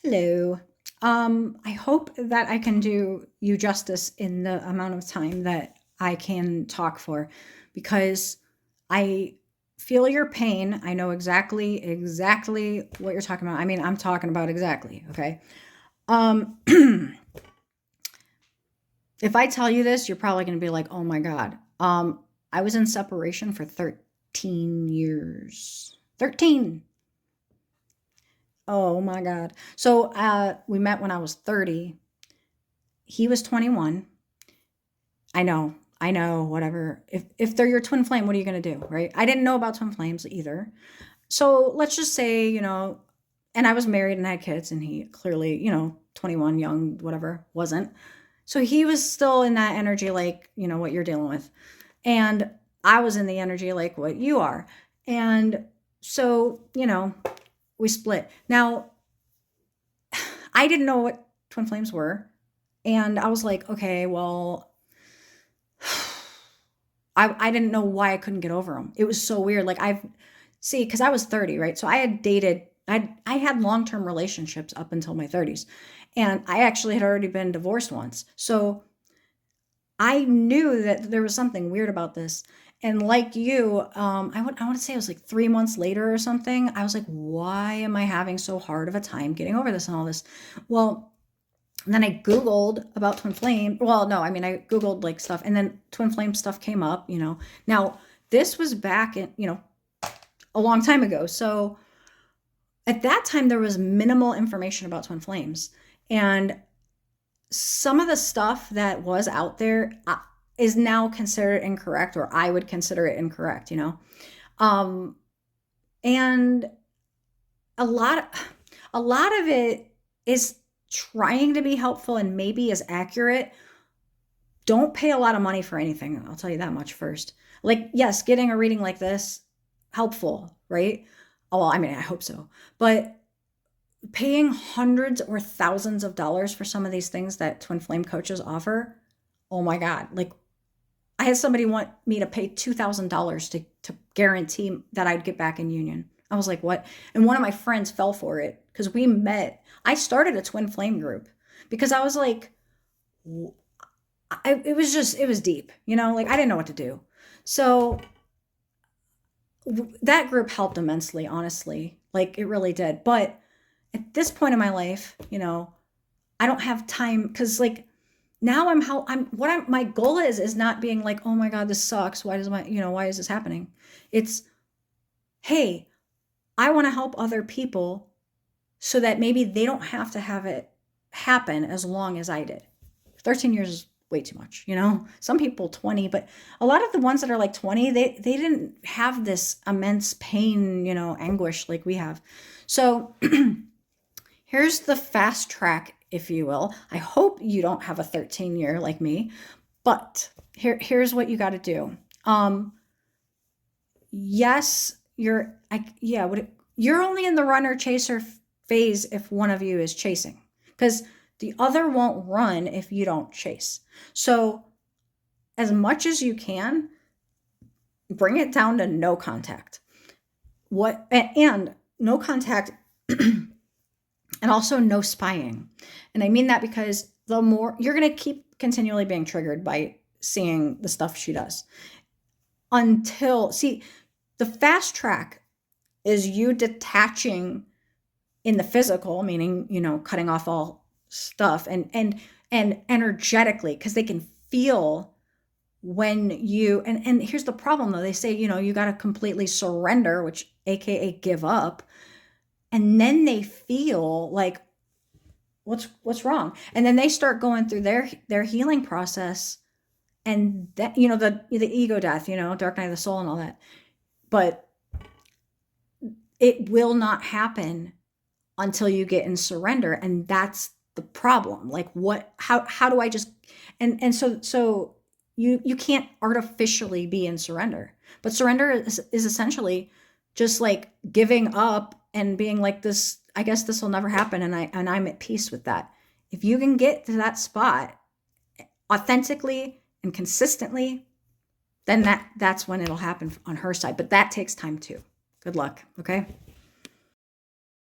Hello. I hope that I can do you justice in the amount of time that I can talk for because I feel your pain. I know exactly what you're talking about. I mean, I'm talking about exactly, okay? Um if I tell you this, you're probably going to be like, "Oh my god." I was in separation for 13 years. 13. Oh my god. So, we met when I was 30. He was 21. I know, whatever. If they're your twin flame, what are you gonna do, right? I didn't know about twin flames either. So let's just say, and I was married and had kids, and he clearly, 21, young, whatever, wasn't. So he was still in that energy, like, what you're dealing with. And I was in the energy like what you are. And so, we split. Now, I didn't know what twin flames were. And I was like, okay, well, I didn't know why I couldn't get over them. It was so weird. Like because I was 30, right? So I had dated, I had long-term relationships up until my 30s. And I actually had already been divorced once. So I knew that there was something weird about this. And like you, I want to say it was like 3 months later or something. I was like, why am I having so hard of a time getting over this and all this? Well, and then I Googled about twin flame. Well, no, I mean, I Googled like stuff and then twin flame stuff came up. Now, this was back in, a long time ago. So at that time, there was minimal information about twin flames. And some of the stuff that was out there is now considered incorrect, or I would consider it incorrect. Um, and a lot, a lot of it is trying to be helpful and maybe is accurate. Don't pay a lot of money for anything. I'll tell you that much first. Like, yes, getting a reading like this, helpful, right? Oh, well, I mean, I hope so. But paying hundreds or thousands of dollars for some of these things that twin flame coaches offer, oh my God. Like, I had somebody want me to pay $2,000 to guarantee that I'd get back in union. I was like, what? And one of my friends fell for it because we met. I started a twin flame group because I was like, it was deep, like I didn't know what to do. So that group helped immensely, honestly. Like it really did. But at this point in my life, I don't have time because like now my goal is not being like, oh my God, this sucks. Why is this happening? It's, hey, I want to help other people so that maybe they don't have to have it happen as long as I did. 13 years is way too much. Some people 20, but a lot of the ones that are like 20, they didn't have this immense pain, anguish like we have. So here's the fast track, if you will. I hope you don't have a 13-year like me, but here's what you got to do. Yes, you're only in the runner chaser phase if one of you is chasing, because the other won't run if you don't chase. So as much as you can, bring it down to no contact. And no contact and also no spying. And I mean that because the more you're going to keep continually being triggered by seeing the stuff she does see, the fast track is you detaching in the physical, meaning, cutting off all stuff and energetically, because they can feel when and here's the problem though. They say, you got to completely surrender, which AKA give up. And then they feel like, what's wrong? And then they start going through their healing process, and that, the ego death, dark night of the soul and all that. But it will not happen until you get in surrender, and that's the problem. Like, how do I just and so you can't artificially be in surrender. But surrender is essentially just like giving up and being like, this, I guess this will never happen, and I'm at peace with that. If you can get to that spot authentically and consistently, then that's when it'll happen on her side. But that takes time too. Good luck. Okay.